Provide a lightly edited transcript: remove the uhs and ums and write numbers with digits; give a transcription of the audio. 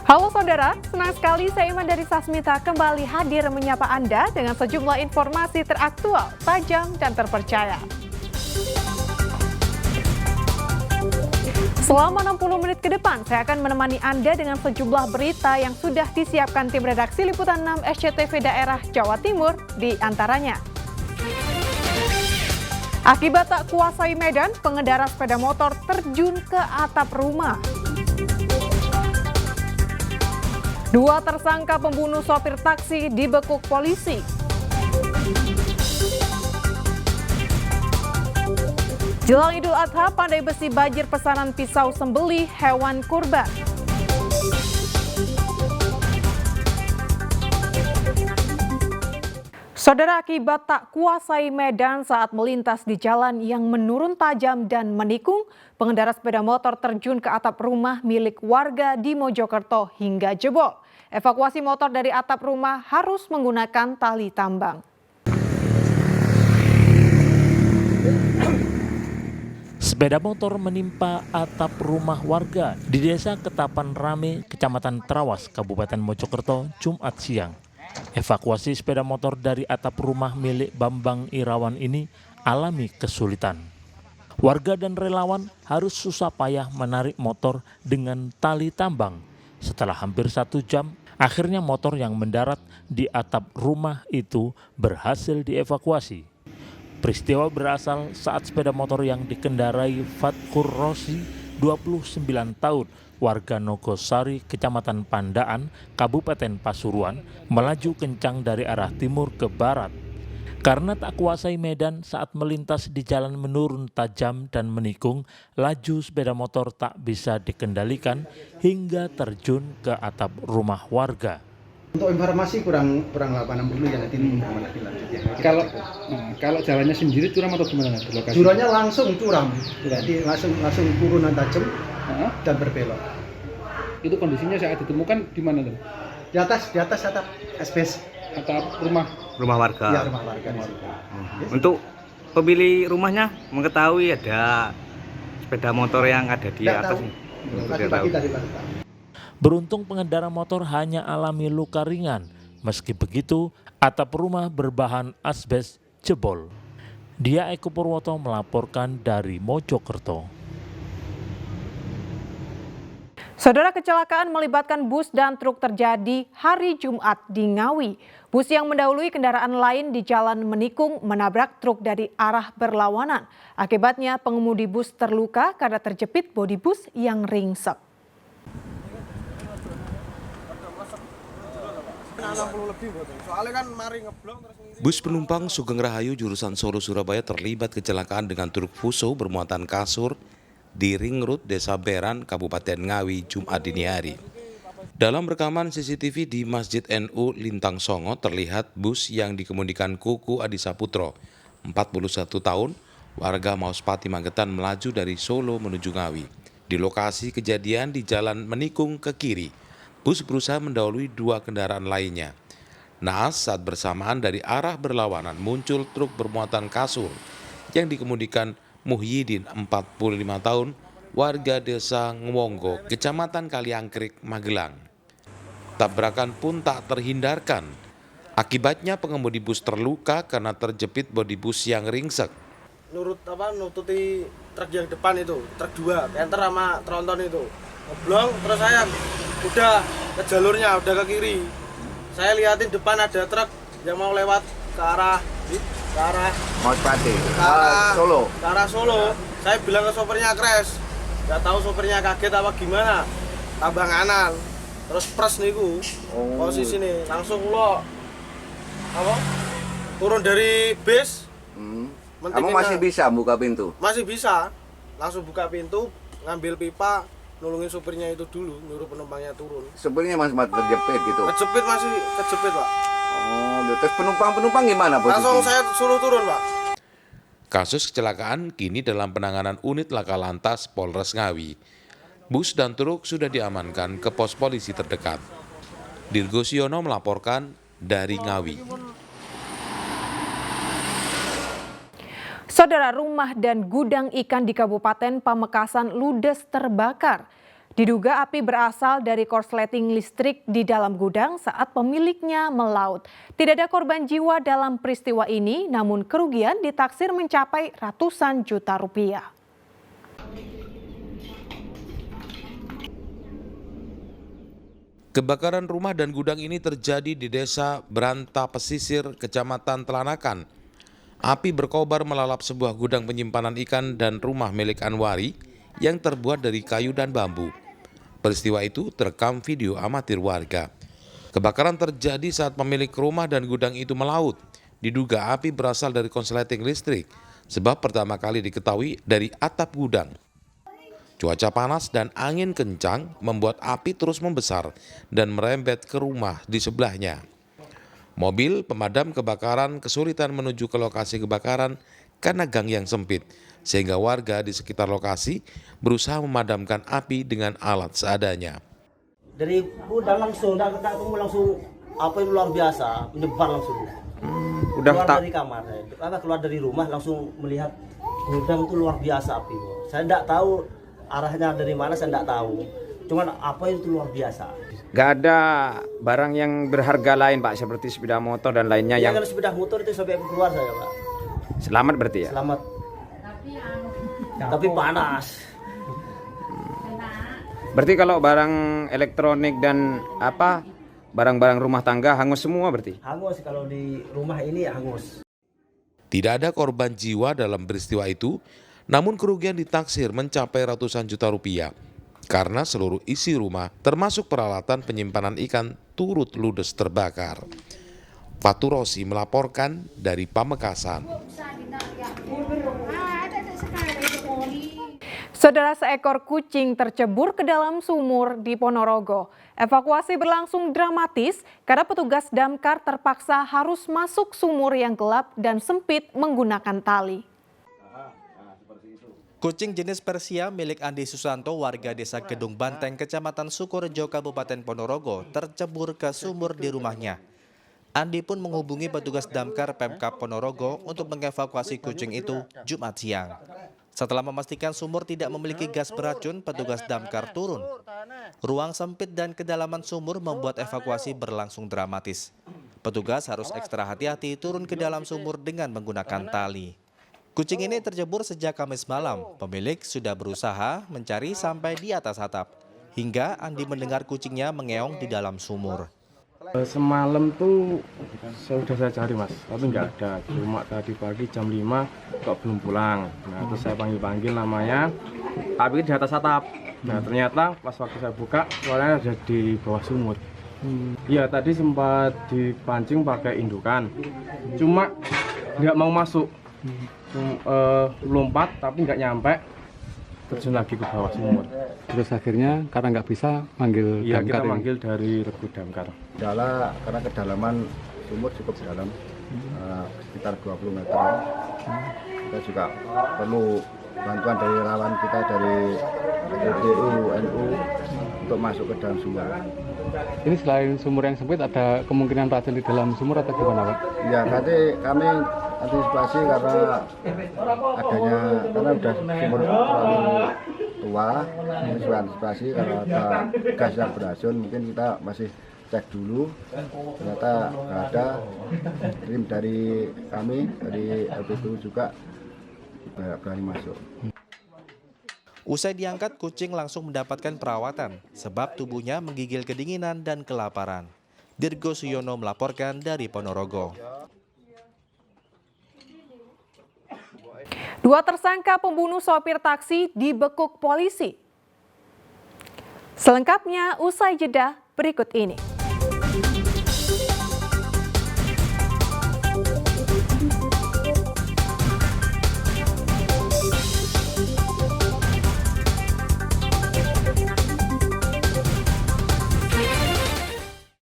Halo saudara, senang sekali saya Iman dari Sasmita kembali hadir menyapa Anda dengan sejumlah informasi teraktual, tajam, dan terpercaya. Selama 60 menit ke depan, saya akan menemani Anda dengan sejumlah berita yang sudah disiapkan tim redaksi Liputan 6 SCTV Daerah Jawa Timur di antaranya. Akibat tak kuasai medan, pengendara sepeda motor terjun ke atap rumah. Dua tersangka pembunuh sopir taksi dibekuk polisi. Jelang Idul Adha, Pandai Besi banjir pesanan pisau sembelih hewan kurban. Saudara, akibat tak kuasai medan saat melintas di jalan yang menurun tajam dan menikung, pengendara sepeda motor terjun ke atap rumah milik warga di Mojokerto hingga jebol. Evakuasi motor dari atap rumah harus menggunakan tali tambang. Sepeda motor menimpa atap rumah warga di Desa Ketapan Rame, Kecamatan Trawas, Kabupaten Mojokerto, Jumat siang. Evakuasi sepeda motor dari atap rumah milik Bambang Irawan ini alami kesulitan. Warga dan relawan harus susah payah menarik motor dengan tali tambang. Setelah hampir 1 jam, akhirnya motor yang mendarat di atap rumah itu berhasil dievakuasi. Peristiwa berasal saat sepeda motor yang dikendarai Fatkur Rosi, 29 tahun, warga Nogosari, Kecamatan Pandaan, Kabupaten Pasuruan, melaju kencang dari arah timur ke barat. Karena tak kuasai medan saat melintas di jalan menurun tajam dan menikung, laju sepeda motor tak bisa dikendalikan hingga terjun ke atap rumah warga. Untuk informasi kurang 80 ya, nanti lebih lanjut ya. Kalau jalannya sendiri curam atau gimana? Jurannya langsung curam, jadi langsung turunan tajam dan berbelok. Itu kondisinya saat ditemukan di mana tuh? Di atas atap asbes. Atap rumah warga. Ya, rumah warga di situ. Untuk pemilik rumahnya mengetahui ada sepeda motor yang ada di atas. Pagi tadi. Beruntung pengendara motor hanya alami luka ringan. Meski begitu, atap rumah berbahan asbes jebol. Dia Eko Purwoto melaporkan dari Mojokerto. Saudara, kecelakaan melibatkan bus dan truk terjadi hari Jumat di Ngawi. Bus yang mendahului kendaraan lain di jalan menikung menabrak truk dari arah berlawanan. Akibatnya pengemudi bus terluka karena terjepit bodi bus yang ringsek. Bus penumpang Sugeng Rahayu jurusan Solo Surabaya terlibat kecelakaan dengan truk fuso bermuatan kasur di Ring Road Desa Beran, Kabupaten Ngawi, Jumat dini hari. Dalam rekaman CCTV di Masjid NU Lintang Songo terlihat bus yang dikemudikan Kuku Adi Saputro, 41 tahun, warga Mauspati Magetan melaju dari Solo menuju Ngawi. Di lokasi kejadian di jalan menikung ke kiri, bus berusaha mendahului 2 kendaraan lainnya. Naas saat bersamaan dari arah berlawanan muncul truk bermuatan kasur yang dikemudikan Muhyiddin, 45 tahun, warga desa Ngwonggo, Kecamatan Kaliangkrik, Magelang. Tabrakan pun tak terhindarkan. Akibatnya pengemudi bus terluka karena terjepit bodi bus yang ringsek. Nututi truk yang depan itu, truk 2, enter sama tronton itu. Ngeblong, terus saya udah ke jalurnya, udah ke kiri. Saya liatin depan ada truk yang mau lewat ke arah Mauspati, Solo. Ke arah Solo. Saya bilang ke sopirnya crash. Gak tahu sopirnya kaget apa gimana. Tambah kanan. Terus pres niku. Posisi nih langsung lo turun dari bis. Kamu masih bisa buka pintu? Masih bisa. Langsung buka pintu, ngambil pipa, nulungin supirnya itu dulu, nyuruh penumpangnya turun. Supirnya masih terjepit gitu? Masih kejepit, Pak. Oh, terus penumpang gimana posisi? Langsung saya suruh turun, Pak. Kasus kecelakaan kini dalam penanganan unit laka lantas Polres Ngawi. Bus dan truk sudah diamankan ke pos polisi terdekat. Dirgo Siono melaporkan dari Ngawi. Saudara, rumah dan gudang ikan di Kabupaten Pamekasan ludes terbakar. Diduga api berasal dari korsleting listrik di dalam gudang saat pemiliknya melaut. Tidak ada korban jiwa dalam peristiwa ini, namun kerugian ditaksir mencapai ratusan juta rupiah. Kebakaran rumah dan gudang ini terjadi di Desa Beranta Pesisir, Kecamatan Telanakan. Api berkobar melalap sebuah gudang penyimpanan ikan dan rumah milik Anwari yang terbuat dari kayu dan bambu. Peristiwa itu terekam video amatir warga. Kebakaran terjadi saat pemilik rumah dan gudang itu melaut. Diduga api berasal dari konsleting listrik, sebab pertama kali diketahui dari atap gudang. Cuaca panas dan angin kencang membuat api terus membesar dan merembet ke rumah di sebelahnya. Mobil pemadam kebakaran kesulitan menuju ke lokasi kebakaran karena gang yang sempit, sehingga warga di sekitar lokasi berusaha memadamkan api dengan alat seadanya. Dari gudang langsung, langsung apa yang luar biasa, menyebar langsung. Keluar dari kamar, keluar dari rumah langsung melihat gudang itu luar biasa api. Saya tidak tahu arahnya dari mana, saya tidak tahu. Cuman apa itu luar biasa. Gak ada barang yang berharga lain Pak, seperti sepeda motor dan lainnya Ya, yang... kalau sepeda motor itu sampai keluar saya Pak. Selamat berarti ya? Selamat. Tapi panas. Berarti kalau barang elektronik dan barang-barang rumah tangga hangus semua berarti? Hangus, kalau di rumah ini hangus. Tidak ada korban jiwa dalam peristiwa itu, namun kerugian ditaksir mencapai ratusan juta rupiah. Karena seluruh isi rumah, termasuk peralatan penyimpanan ikan, turut ludes terbakar. Fatur Rosi melaporkan dari Pamekasan. Saudara, seekor kucing tercebur ke dalam sumur di Ponorogo. Evakuasi berlangsung dramatis karena petugas damkar terpaksa harus masuk sumur yang gelap dan sempit menggunakan tali. Kucing jenis Persia milik Andi Susanto, warga desa Gedung Banteng, Kecamatan Sukorejo, Kabupaten Ponorogo, tercebur ke sumur di rumahnya. Andi pun menghubungi petugas damkar Pemkab Ponorogo untuk mengevakuasi kucing itu Jumat siang. Setelah memastikan sumur tidak memiliki gas beracun, petugas damkar turun. Ruang sempit dan kedalaman sumur membuat evakuasi berlangsung dramatis. Petugas harus ekstra hati-hati turun ke dalam sumur dengan menggunakan tali. Kucing ini tercebur sejak Kamis malam. Pemilik sudah berusaha mencari sampai di atas atap. Hingga Andi mendengar kucingnya mengeong di dalam sumur. Semalam tuh sudah saya cari Mas, tapi nggak ada. Cuma tadi pagi jam 5 kok belum pulang. Nah terus saya panggil namanya, tapi di atas atap. Nah ternyata pas waktu saya buka, suaranya ada di bawah sumur. Iya tadi sempat dipancing pakai indukan, cuma nggak mau masuk. Lompat tapi nggak nyampe, terjun lagi ke bawah sumur. Terus akhirnya karena nggak bisa manggil ya, damkar. Kita manggil dari regu damkar. Karena kedalaman sumur cukup dalam, sekitar 20 meter. Kita juga perlu bantuan dari relawan kita dari DPU, NU untuk masuk ke dalam sumur. Ini selain sumur yang sempit, ada kemungkinan racun di dalam sumur atau gimana Pak? Ya nanti kami antisipasi karena udah sumur terlalu tua, antisipasi kalau ada gas yang beracun mungkin kita masih cek dulu, ternyata nggak ada. Tim dari kami dari LPTU juga berani masuk. Usai diangkat, kucing langsung mendapatkan perawatan sebab tubuhnya menggigil kedinginan dan kelaparan. Dirgo Suyono melaporkan dari Ponorogo. Dua tersangka pembunuh sopir taksi dibekuk polisi. Selengkapnya usai jeda berikut ini.